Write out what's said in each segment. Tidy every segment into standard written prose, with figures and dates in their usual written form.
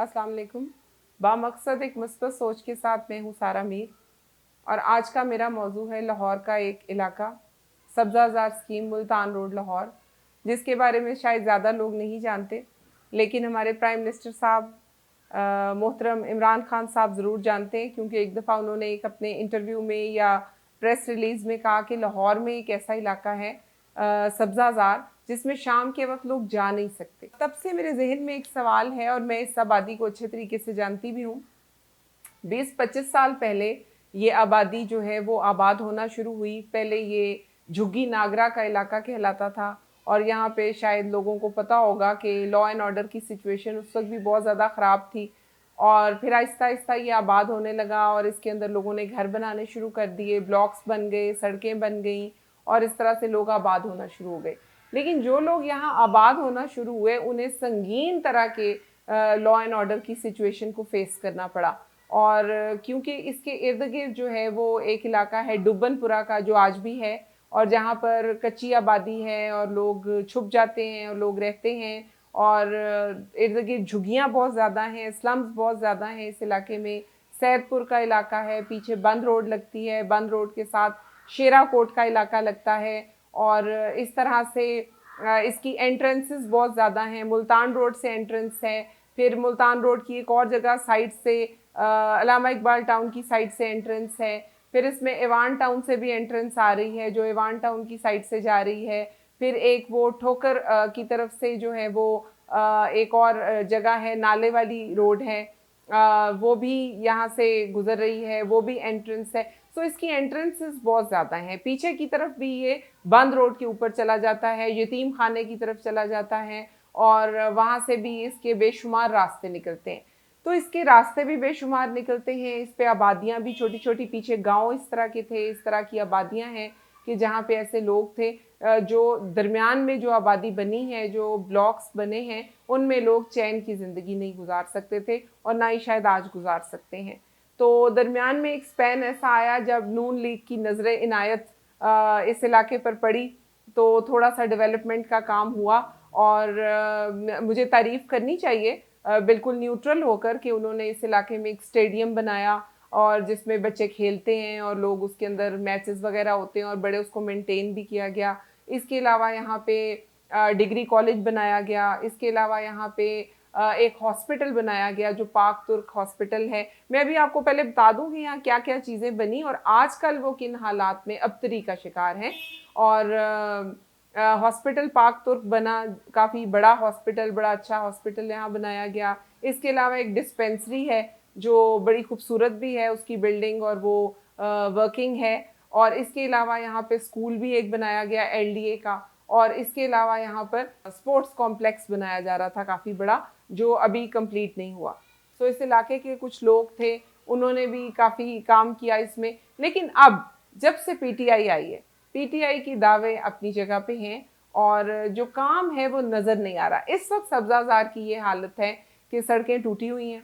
अस्सलाम वालेकुम। बामकसद एक मुस्बत सोच के साथ मैं हूँ सारा मीर और आज का मेरा मौजू है लाहौर का एक इलाका, सब्ज़ाज़ार स्कीम, मुल्तान रोड लाहौर, जिसके बारे में शायद ज़्यादा लोग नहीं जानते, लेकिन हमारे प्राइम मिनिस्टर साहब मोहतरम इमरान खान साहब ज़रूर जानते हैं, क्योंकि एक दफ़ा उन्होंने एक अपने इंटरव्यू में या प्रेस रिलीज़ में कहा कि लाहौर में एक ऐसा इलाका है सब्ज़ाज़ार जिसमें शाम के वक्त लोग जा नहीं सकते। तब से मेरे जहन में एक सवाल है और मैं इस आबादी को अच्छे तरीके से जानती भी हूँ। 20-25 साल पहले ये आबादी जो है वो आबाद होना शुरू हुई। पहले ये झुग्गी नागरा का इलाका कहलाता था और यहाँ पे शायद लोगों को पता होगा कि लॉ एंड ऑर्डर की सिचुएशन उस वक्त भी बहुत ज़्यादा ख़राब थी और फिर आहिस्ता आहिस्ता ये आबाद होने लगा और इसके अंदर लोगों ने घर बनाने शुरू कर दिए, ब्लॉक्स बन गए, सड़कें बन गई और इस तरह से लोग आबाद होना शुरू हो गए। लेकिन जो लोग यहाँ आबाद होना शुरू हुए उन्हें संगीन तरह के लॉ एंड ऑर्डर की सिचुएशन को फेस करना पड़ा और क्योंकि इसके इर्द गिर्द जो है वो एक इलाका है डुब्बनपुरा का जो आज भी है और जहाँ पर कच्ची आबादी है और लोग छुप जाते हैं और लोग रहते हैं और इर्द गिर्द झुग्गियाँ बहुत ज़्यादा हैं, स्लम्स बहुत ज़्यादा हैं इस इलाके में। सैदपुर का इलाका है, पीछे बंद रोड लगती है, बंद रोड के साथ शेरा कोट का इलाका लगता है और इस तरह से इसकी एंट्रेंसेस बहुत ज़्यादा हैं। मुल्तान रोड से एंट्रेंस है, फिर मुल्तान रोड की एक और जगह साइड से अलामा इकबाल टाउन की साइड से एंट्रेंस है, फिर इसमें ईवान टाउन से भी एंट्रेंस आ रही है जो ईवान टाउन की साइड से जा रही है, फिर एक वो ठोकर की तरफ से जो है वो एक और जगह है, नाले वाली रोड है, वो भी यहाँ से गुजर रही है, वो भी एंट्रेंस है। सो इसकी एंट्रेंसेस बहुत ज़्यादा हैं। पीछे की तरफ भी ये बंद रोड के ऊपर चला जाता है, यतीम खाने की तरफ चला जाता है और वहाँ से भी इसके बेशुमार रास्ते निकलते हैं। तो इसके रास्ते भी बेशुमार निकलते हैं, इस पे आबादियाँ भी छोटी छोटी, पीछे गांव इस तरह के थे, इस तरह की आबादियाँ हैं कि जहाँ पे ऐसे लोग थे जो दरमियान में जो आबादी बनी है, जो ब्लॉक्स बने हैं, उनमें लोग चैन की ज़िंदगी नहीं गुजार सकते थे और ना ही शायद आज गुजार सकते हैं। तो दरमियान में एक स्पैन ऐसा आया जब नून लीग की नज़र इनायत इस इलाके पर पड़ी, तो थोड़ा सा डेवलपमेंट का काम हुआ और मुझे तारीफ़ करनी चाहिए बिल्कुल न्यूट्रल होकर कि उन्होंने इस इलाके में एक स्टेडियम बनाया और जिसमें बच्चे खेलते हैं और लोग उसके अंदर मैचेस वगैरह होते हैं और बड़े उसको मेंटेन भी किया गया। इसके अलावा यहाँ पे डिग्री कॉलेज बनाया गया, इसके अलावा यहाँ पे एक हॉस्पिटल बनाया गया जो पाक तुर्क हॉस्पिटल है। मैं अभी आपको पहले बता दूं कि यहाँ क्या क्या चीज़ें बनी और आजकल वो किन हालात में अबतरी का शिकार हैं और हॉस्पिटल पाक तुर्क बना, काफ़ी बड़ा हॉस्पिटल, बड़ा अच्छा हॉस्पिटल यहाँ बनाया गया। इसके अलावा एक डिस्पेंसरी है जो बड़ी खूबसूरत भी है, उसकी बिल्डिंग और वो वर्किंग है और इसके अलावा यहाँ पे स्कूल भी एक बनाया गया एलडीए का और इसके अलावा यहाँ पर स्पोर्ट्स कॉम्प्लेक्स बनाया जा रहा था काफ़ी बड़ा जो अभी कंप्लीट नहीं हुआ। तो इस इलाके के कुछ लोग थे, उन्होंने भी काफ़ी काम किया इसमें। लेकिन अब जब से पीटीआई आई है, पीटीआई की दावे अपनी जगह पे हैं और जो काम है वो नज़र नहीं आ रहा। इस वक्त सब्ज़ाज़ार की ये हालत है कि सड़कें टूटी हुई हैं,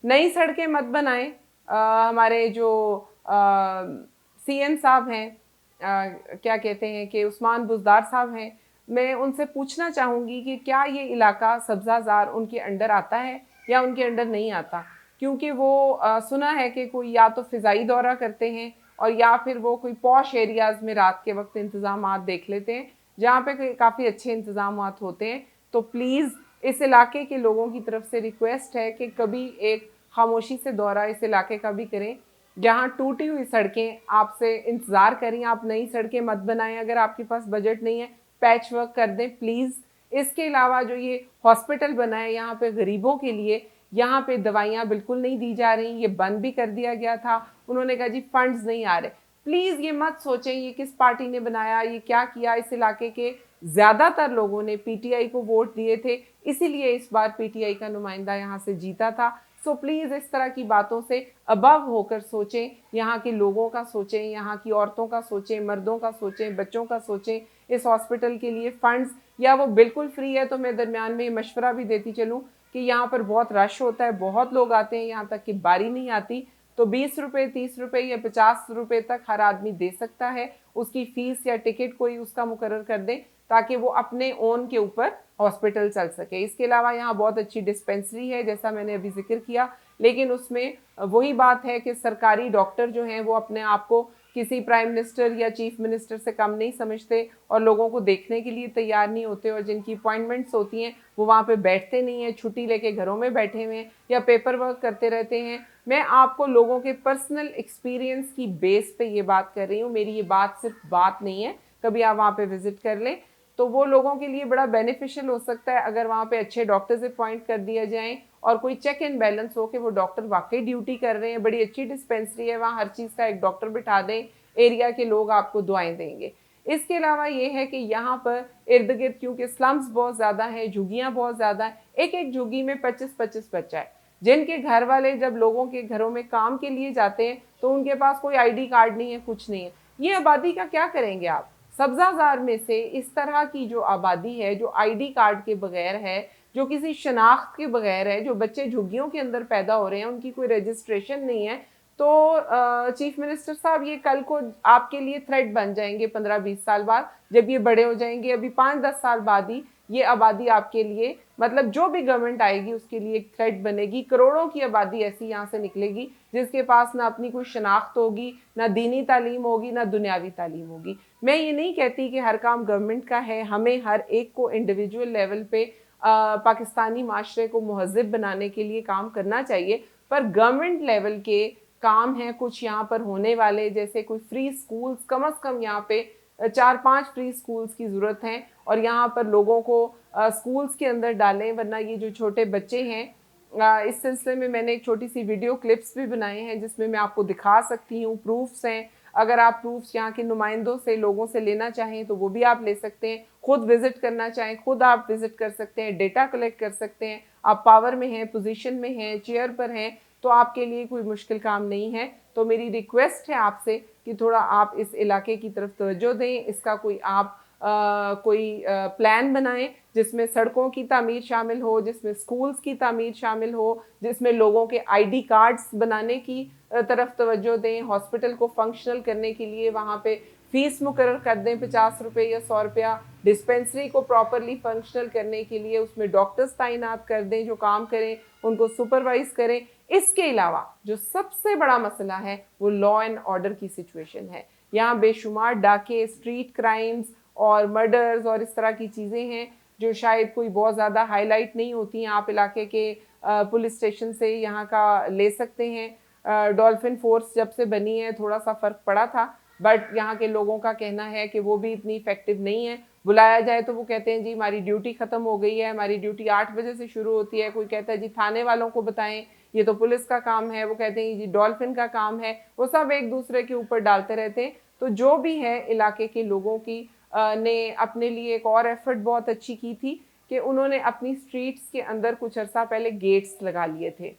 नई सड़कें मत बनाएं। हमारे जो सीएम साहब हैं, क्या कहते हैं कि उस्मान बुज़दार साहब हैं, मैं उनसे पूछना चाहूँगी कि क्या ये इलाका सब्ज़ाज़ार उनके अंडर आता है या उनके अंडर नहीं आता, क्योंकि वो सुना है कि कोई या तो फ़िज़ाई दौरा करते हैं और या फिर वो कोई पॉश एरियाज़ में रात के वक्त इंतज़ामात देख लेते हैं जहाँ पे काफ़ी अच्छे इंतज़ामात होते हैं। तो प्लीज़ इस इलाके के लोगों की तरफ से रिक्वेस्ट है कि कभी एक खामोशी से दौरा इस इलाके का भी करें। जहाँ टूटी हुई सड़कें आपसे इंतज़ार करें, आप नई सड़कें मत बनाएं, अगर आपके पास बजट नहीं है पैच वर्क कर दें प्लीज़। इसके अलावा जो ये हॉस्पिटल बना है यहाँ पे गरीबों के लिए, यहाँ पे दवाइयाँ बिल्कुल नहीं दी जा रही, ये बंद भी कर दिया गया था। उन्होंने कहा जी फंड्स नहीं आ रहे। प्लीज़ ये मत सोचें ये किस पार्टी ने बनाया, ये क्या किया। इस इलाके के ज़्यादातर लोगों ने पीटीआई को वोट दिए थे, इसीलिए इस बार पीटीआई का नुमाइंदा यहाँ से जीता था। सो प्लीज़ इस तरह की बातों से अबव होकर सोचें, यहाँ के लोगों का सोचें, यहाँ की औरतों का सोचें, मर्दों का सोचें, बच्चों का सोचें। इस हॉस्पिटल के लिए फ़ंड्स या वो बिल्कुल फ्री है तो मैं दरमियान में मशवरा भी देती चलूँ कि यहाँ पर बहुत रश होता है, बहुत लोग आते हैं, यहाँ तक कि बारी नहीं आती, तो 20 रुपये, 30 रुपये या 50 रुपये तक हर आदमी दे सकता है। उसकी फ़ीस या टिकट कोई उसका मुकर्रर कर दें ताकि वो अपने ओन के ऊपर हॉस्पिटल चल सके। इसके अलावा यहाँ बहुत अच्छी डिस्पेंसरी है जैसा मैंने अभी जिक्र किया, लेकिन उसमें वही बात है कि सरकारी डॉक्टर जो हैं वो अपने आप को किसी प्राइम मिनिस्टर या चीफ मिनिस्टर से कम नहीं समझते और लोगों को देखने के लिए तैयार नहीं होते, और जिनकी अपॉइंटमेंट्स होती हैं वो वहाँ पे बैठते नहीं हैं, छुट्टी लेके घरों में बैठे हुए हैं या पेपर वर्क करते रहते हैं। मैं आपको लोगों के पर्सनल एक्सपीरियंस की बेस पे ये बात कर रही हूँ, मेरी ये बात सिर्फ बात नहीं है। कभी आप वहाँ पे विजिट कर लें तो वो लोगों के लिए बड़ा बेनिफिशियल हो सकता है अगर वहाँ पे अच्छे डॉक्टर्स अपॉइंट कर दिया जाएं और कोई चेक एंड बैलेंस हो कि वो डॉक्टर वाकई ड्यूटी कर रहे हैं। बड़ी अच्छी डिस्पेंसरी है वहाँ, हर चीज़ का एक डॉक्टर बिठा दें, एरिया के लोग आपको दुआएं देंगे। इसके अलावा ये है कि यहाँ पर इर्द गिर्द क्योंकि स्लम्स बहुत ज़्यादा हैं, झुग्गियाँ बहुत ज़्यादा हैं, एक एक झुग्गी में 25-25 बच्चा है, जिनके घर वाले जब लोगों के घरों में काम के लिए जाते हैं तो उनके पास कोई आईडी कार्ड नहीं है, कुछ नहीं है। ये आबादी का क्या करेंगे आप? सब्जाजार में से इस तरह की जो आबादी है जो आईडी कार्ड के बगैर है, जो किसी शनाख्त के बगैर है, जो बच्चे झुग्गियों के अंदर पैदा हो रहे हैं, उनकी कोई रजिस्ट्रेशन नहीं है, तो चीफ मिनिस्टर साहब ये कल को आपके लिए थ्रेट बन जाएंगे 15-20 साल बाद, जब ये बड़े हो जाएंगे। अभी 5-10 साल बाद ही ये आबादी आपके लिए, मतलब जो भी गवर्नमेंट आएगी उसके लिए एक थ्रेट बनेगी। करोड़ों की आबादी ऐसी यहाँ से निकलेगी जिसके पास ना अपनी कोई शनाख्त होगी, ना दीनी तालीम होगी, ना दुनियावी तालीम होगी। मैं ये नहीं कहती कि हर काम गवर्नमेंट का है, हमें हर एक को इंडिविजुअल लेवल पे पाकिस्तानी माशरे को महज़िब बनाने के लिए काम करना चाहिए, पर गवर्नमेंट लेवल के काम हैं कुछ यहाँ पर होने वाले, जैसे कोई फ्री स्कूल्स, कम अज़ कम यहाँ पे 4-5 फ्री स्कूल्स की ज़रूरत है और यहाँ पर लोगों को स्कूल्स के अंदर डालें, वरना ये जो छोटे बच्चे हैं, इस सिलसिले में मैंने एक छोटी सी वीडियो क्लिप्स भी बनाए हैं जिसमें मैं आपको दिखा सकती हूँ, प्रूफ्स हैं। अगर आप प्रूफ्स यहाँ के नुमाइंदों से, लोगों से लेना चाहें तो वो भी आप ले सकते हैं, खुद विजिट करना चाहें खुद आप विजिट कर सकते हैं, डेटा कलेक्ट कर सकते हैं। आप पावर में हैं, पोजीशन में हैं, चेयर पर हैं, तो आपके लिए कोई मुश्किल काम नहीं है। तो मेरी रिक्वेस्ट है आपसे कि थोड़ा आप इस इलाके की तरफ तवज्जो दें, इसका कोई आप कोई प्लान बनाएं जिसमें सड़कों की तामीर शामिल हो, जिसमें स्कूल्स की तामीर शामिल हो, जिसमें लोगों के आईडी कार्ड्स बनाने की तरफ तवज्जो दें, हॉस्पिटल को फंक्शनल करने के लिए वहाँ पे फीस मुकर्रर कर दें 50 रुपये या 100 रुपया, डिस्पेंसरी को प्रॉपरली फंक्शनल करने के लिए उसमें डॉक्टर्स तैनात कर दें जो काम करें, उनको सुपरवाइज करें। इसके अलावा जो सबसे बड़ा मसला है वो लॉ एंड ऑर्डर की सिचुएशन है। यहाँ बेशुमार डाके, स्ट्रीट क्राइम्स और मर्डर्स और इस तरह की चीज़ें हैं जो शायद कोई बहुत ज़्यादा हाईलाइट नहीं होती हैं। आप इलाके के पुलिस स्टेशन से यहाँ का ले सकते हैं। डॉल्फिन फोर्स जब से बनी है थोड़ा सा फ़र्क पड़ा था, बट यहाँ के लोगों का कहना है कि वो भी इतनी इफेक्टिव नहीं है। बुलाया जाए तो वो कहते हैं जी हमारी ड्यूटी ख़त्म हो गई है, हमारी ड्यूटी 8 बजे से शुरू होती है। कोई कहता है जी थाने वालों को बताएं, ये तो पुलिस का काम है। वो कहते हैं जी डॉल्फिन का काम है। वो सब एक दूसरे के ऊपर डालते रहते हैं। तो जो भी है इलाके के लोगों की ने अपने लिए एक और एफर्ट बहुत अच्छी की थी कि उन्होंने अपनी स्ट्रीट्स के अंदर कुछ अर्सा पहले गेट्स लगा लिए थे।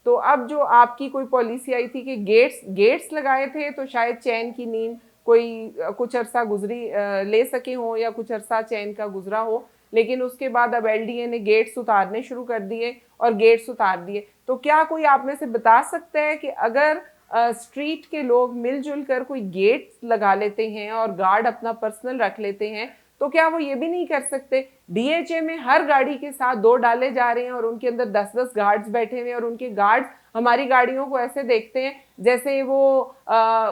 तो अब जो आपकी कोई पॉलिसी आई थी कि गेट्स लगाए थे तो शायद चैन की नींद कोई कुछ अरसा गुजरी ले सके हो या कुछ अरसा चैन का गुजरा हो, लेकिन उसके बाद अब एलडीए ने गेट्स उतारने शुरू कर दिए और गेट्स उतार दिए। तो क्या कोई आप में से बता सकता है कि अगर स्ट्रीट के लोग मिलजुल कर कोई गेट लगा लेते हैं और गार्ड अपना पर्सनल रख लेते हैं तो क्या वो ये भी नहीं कर सकते? डीएचए में हर गाड़ी के साथ 2 डाले जा रहे हैं और उनके अंदर 10-10 गार्ड्स बैठे हुए हैं और उनके गार्ड्स हमारी गाड़ियों को ऐसे देखते हैं जैसे वो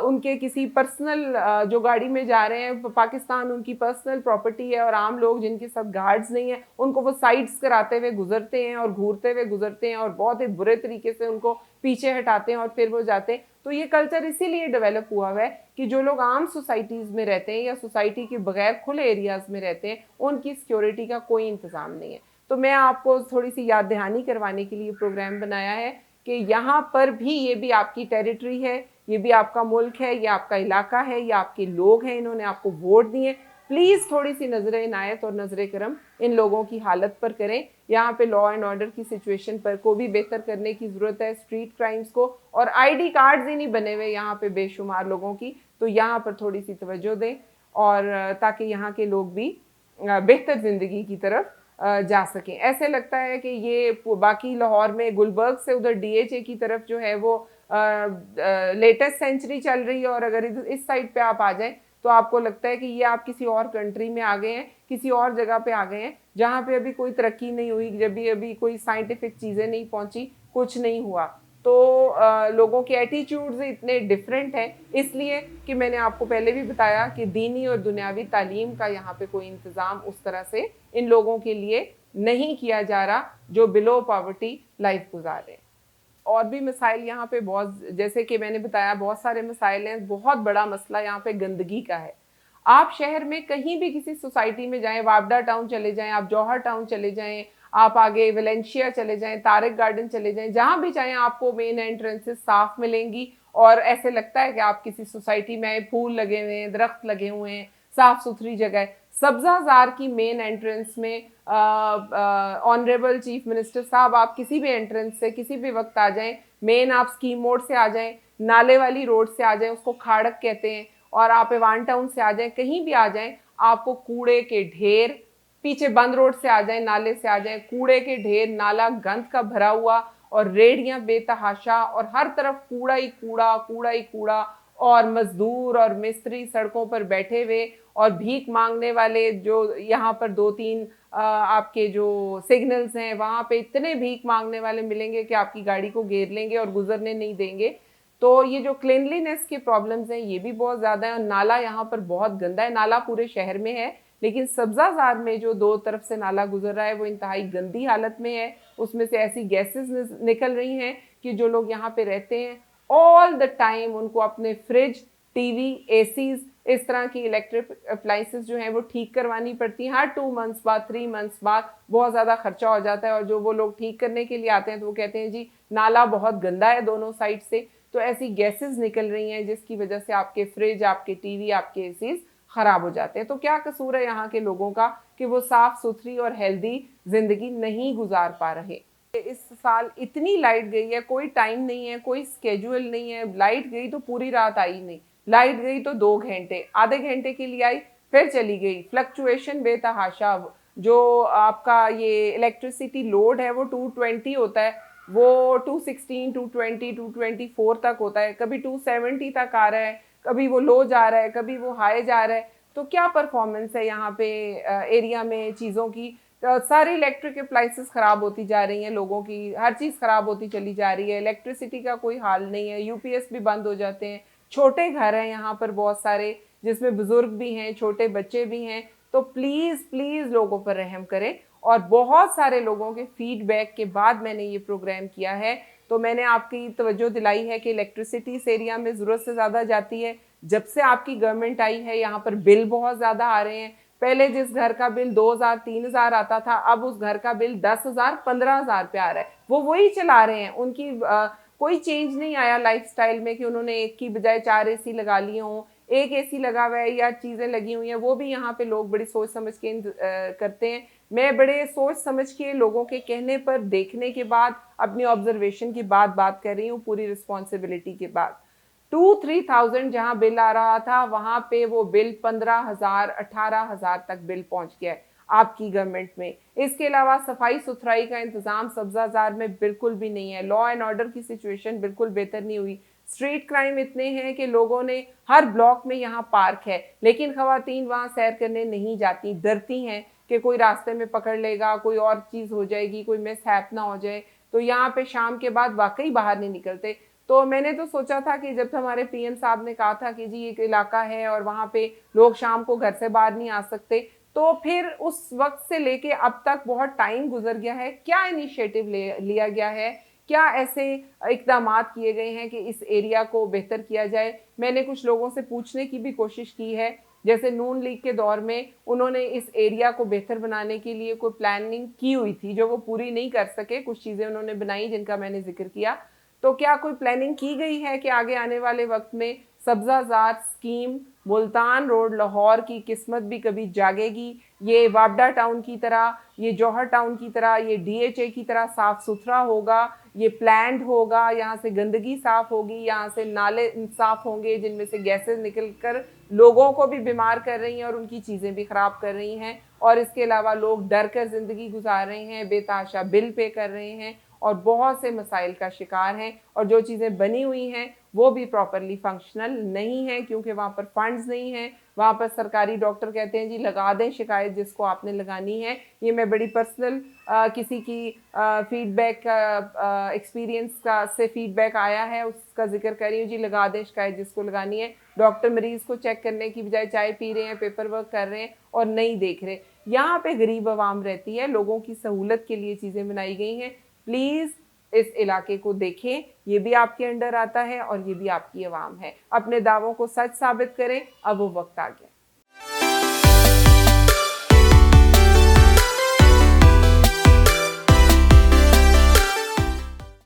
उनके किसी पर्सनल जो गाड़ी में जा रहे हैं, पाकिस्तान उनकी पर्सनल प्रॉपर्टी है और आम लोग जिनके सब गार्ड्स नहीं है उनको वो साइड्स कराते हुए गुजरते हैं और घूरते हुए गुजरते हैं और बहुत ही बुरे तरीके से उनको पीछे हटाते हैं और फिर वो जाते हैं। तो ये कल्चर इसीलिए डेवलप हुआ है कि जो लोग आम सोसाइटीज़ में रहते हैं या सोसाइटी के बगैर खुले एरियाज़ में रहते हैं उनकी सिक्योरिटी का कोई इंतज़ाम नहीं है। तो मैं आपको थोड़ी सी याद दहानी करवाने के लिए प्रोग्राम बनाया है कि यहाँ पर भी ये भी आपकी टेरिटरी है, ये भी आपका मुल्क है, ये आपका इलाका है, ये आपके लोग हैं, इन्होंने आपको वोट दिए। प्लीज़ थोड़ी सी नज़र इनायत और नज़र करम इन लोगों की हालत पर करें। यहाँ पे लॉ एंड ऑर्डर की सिचुएशन पर को भी बेहतर करने की ज़रूरत है, स्ट्रीट क्राइम्स को, और आईडी कार्ड्स ही नहीं बने हुए यहाँ पे बेशुमार लोगों की, तो यहाँ पर थोड़ी सी तवज्जो दें और ताकि यहाँ के लोग भी बेहतर ज़िंदगी की तरफ जा सकें। ऐसे लगता है कि ये बाकी लाहौर में गुलबर्ग से उधर डीएचए की तरफ जो है वो लेटेस्ट सेंचुरी चल रही है और अगर इस साइड पे आप आ जाएं तो आपको लगता है कि ये आप किसी और कंट्री में आ गए हैं। किसी और जगह पे आ गए हैं जहाँ पे अभी कोई तरक्की नहीं हुई, जब भी अभी कोई साइंटिफिक चीज़ें नहीं पहुंची, कुछ नहीं हुआ। तो लोगों के एटीट्यूड्स इतने डिफरेंट हैं, इसलिए कि मैंने आपको पहले भी बताया कि दीनी और दुनियावी तालीम का यहाँ पे कोई इंतज़ाम उस तरह से इन लोगों के लिए नहीं किया जा रहा जो बिलो पॉवर्टी लाइफ गुजार रहे हैं। और भी मसाइल यहाँ पे बहुत, जैसे कि मैंने बताया बहुत सारे मसाइल हैं। बहुत बड़ा मसला यहाँ पे गंदगी का है। आप शहर में कहीं भी किसी सोसाइटी में जाएं, वापडा टाउन चले जाएं, आप जौहर टाउन चले जाएं, आप आगे वेलेंशिया चले जाएं, तारिक गार्डन चले जाएं, जहां भी जाएं आपको मेन एंट्रेंसेस साफ मिलेंगी और ऐसे लगता है कि आप किसी सोसाइटी में आए। फूल लगे हुए हैं, दरख्त लगे हुए हैं, साफ सुथरी जगह है। सब्जाजार की मेन एंट्रेंस में ऑनरेबल चीफ मिनिस्टर साहब, आप किसी भी एंट्रेंस से किसी भी वक्त आ जाएं, मेन आप स्कीम मोड़ से आ जाएं, नाले वाली रोड से आ जाएं, उसको खाड़क कहते हैं, और आप इवान टाउन से आ जाएं, कहीं भी आ जाएं, आपको कूड़े के ढेर, पीछे बंद रोड से आ जाएं, नाले से आ जाएं, कूड़े के ढेर, नाला गंद का भरा हुआ और रेड़ियां बेतहाशा, और हर तरफ कूड़ा ही कूड़ा, कूड़ा ही कूड़ा, और मजदूर और मिस्त्री सड़कों पर बैठे हुए, और भीख मांगने वाले जो यहाँ पर दो तीन आपके जो सिग्नल्स हैं वहाँ पे इतने भीख मांगने वाले मिलेंगे कि आपकी गाड़ी को घेर लेंगे और गुजरने नहीं देंगे। तो ये जो क्लीनलीनेस के प्रॉब्लम्स हैं ये भी बहुत ज़्यादा है। और नाला यहाँ पर बहुत गंदा है। नाला पूरे शहर में है, लेकिन सब्जाजार में जो दो तरफ से नाला गुजर रहा है वो इंतहाई गंदी हालत में है। उसमें से ऐसी गैसेस निकल रही हैं कि जो लोग यहाँ पे रहते हैं ऑल द टाइम उनको अपने फ्रिज, टीवी, एसीज, इस तरह की इलेक्ट्रिक अप्लाइंसेस जो हैं वो ठीक करवानी पड़ती हैं। हर 2 मंथ्स बाद, 3 मंथ्स बाद बहुत ज़्यादा खर्चा हो जाता है। और जो वो लोग ठीक करने के लिए आते हैं तो वो कहते हैं जी नाला बहुत गंदा है दोनों साइड से, तो ऐसी गैसेस निकल रही हैं जिसकी वजह से आपके फ्रिज, आपके टीवी, आपके एसीज खराब हो जाते हैं। तो क्या कसूर है यहाँ के लोगों का कि वो साफ सुथरी और हेल्दी जिंदगी नहीं गुजार पा रहे। इस साल इतनी लाइट गई है, कोई टाइम नहीं है, कोई स्केड्यूल नहीं है। लाइट गई तो पूरी रात आई नहीं, लाइट गई तो 2 घंटे, आधे घंटे के लिए आई फिर चली गई। फ्लक्चुएशन बेतहाशा। जो आपका ये इलेक्ट्रिसिटी लोड है वो 220 होता है, वो 216, 220, 224 तक होता है, कभी 270 तक आ रहा है, कभी वो लो जा रहा है, कभी वो हाई जा रहा है। तो क्या परफॉर्मेंस है यहाँ पे एरिया में चीज़ों की। सारी इलेक्ट्रिक अप्लाइंसेस ख़राब होती जा रही हैं, लोगों की हर चीज़ ख़राब होती चली जा रही है। इलेक्ट्रिसिटी का कोई हाल नहीं है, यूपीएस भी बंद हो जाते हैं। छोटे घर हैं यहाँ पर बहुत सारे, जिसमें बुजुर्ग भी हैं, छोटे बच्चे भी हैं। तो प्लीज़ प्लीज़ लोगों पर रहम करें। और बहुत सारे लोगों के फीडबैक के बाद मैंने ये प्रोग्राम किया है। तो मैंने आपकी तवज्जो दिलाई है कि इलेक्ट्रिसिटी इस एरिया में ज़रूरत से ज़्यादा जाती है। जब से आपकी गवर्नमेंट आई है यहाँ पर बिल बहुत ज़्यादा आ रहे हैं। पहले जिस घर का बिल 2000 3000 आता था, अब उस घर का बिल 10,000 15,000 पे आ रहा है। वो वही चला रहे हैं, उनकी कोई चेंज नहीं आया लाइफस्टाइल में कि उन्होंने एक की बजाय 4 एसी लगा लिए हों, एक एसी लगा हुआ है या चीज़ें लगी हुई हैं। वो भी यहाँ पे लोग बड़ी सोच समझ के करते हैं। मैं बड़े सोच समझ के लोगों के कहने पर, देखने के बाद, अपनी ऑब्जर्वेशन की बात कर रही हूँ, पूरी रिस्पॉन्सिबिलिटी के बाद। 2-3,000 जहाँ बिल आ रहा था वहाँ पे वो बिल 15,000 18,000 तक बिल पहुँच गया है आपकी गवर्नमेंट में। इसके अलावा सफाई सुथराई का इंतजाम सब्जाजार में बिल्कुल भी नहीं है। लॉ एंड ऑर्डर की सिचुएशन बिल्कुल बेहतर नहीं हुई। स्ट्रीट क्राइम इतने हैं कि लोगों ने, हर ब्लॉक में यहाँ पार्क है, लेकिन खवातीन वहाँ सैर करने नहीं जाती, डरती हैं कि कोई रास्ते में पकड़ लेगा, कोई और चीज़ हो जाएगी, कोई मिसहैप ना हो जाए। तो यहाँ पे शाम के बाद वाकई बाहर नहीं निकलते। तो मैंने तो सोचा था कि जब हमारे पीएम साहब ने कहा था कि जी एक इलाका है और वहाँ पे लोग शाम को घर से बाहर नहीं आ सकते, तो फिर उस वक्त से लेके अब तक बहुत टाइम गुजर गया है। क्या इनिशिएटिव लिया गया है, क्या ऐसे इकदाम किए गए हैं कि इस एरिया को बेहतर किया जाए। मैंने कुछ लोगों से पूछने की भी कोशिश की है, जैसे नून लीग के दौर में उन्होंने इस एरिया को बेहतर बनाने के लिए कोई प्लानिंग की हुई थी, जो वो पूरी नहीं कर सके। कुछ चीज़ें उन्होंने बनाई जिनका मैंने जिक्र किया। तो क्या कोई प्लानिंग की गई है कि आगे आने वाले वक्त में सब्जाजार स्कीम, मुल्तान रोड लाहौर की किस्मत भी कभी जागेगी, ये वापडा टाउन की तरह, ये जौहर टाउन की तरह, ये डीएचए की तरह साफ सुथरा होगा, ये प्लान्ड होगा, यहाँ से गंदगी साफ होगी, यहाँ से नाले साफ होंगे जिनमें से गैसेस निकल कर लोगों को भी बीमार कर रही हैं और उनकी चीज़ें भी ख़राब कर रही हैं। और इसके अलावा लोग डर कर ज़िंदगी गुजार रहे हैं, बेताशा बिल पे कर रहे हैं और बहुत से मसाइल का शिकार हैं, और जो चीज़ें बनी हुई हैं वो भी प्रॉपरली फंक्शनल नहीं है, क्योंकि वहाँ पर फंड्स नहीं हैं। वहाँ पर सरकारी डॉक्टर कहते हैं जी लगा दें शिकायत जिसको आपने लगानी है। ये मैं बड़ी पर्सनल किसी की फीडबैक एक्सपीरियंस का से फीडबैक आया है उसका जिक्र कर रही हूँ जी, लगा दें शिकायत जिसको लगानी है। डॉक्टर मरीज को चेक करने की बजाय चाय पी रहे हैं, पेपर वर्क कर रहे हैं और नहीं देख रहे। यहाँ पे गरीब आवाम रहती है, लोगों की सहूलत के लिए चीज़ें बनाई गई हैं। प्लीज़ इस इलाके को देखें, ये भी आपके अंडर आता है और ये भी आपकी आवाम है। अपने दावों को सच साबित करें, अब वो वक्त आ गया।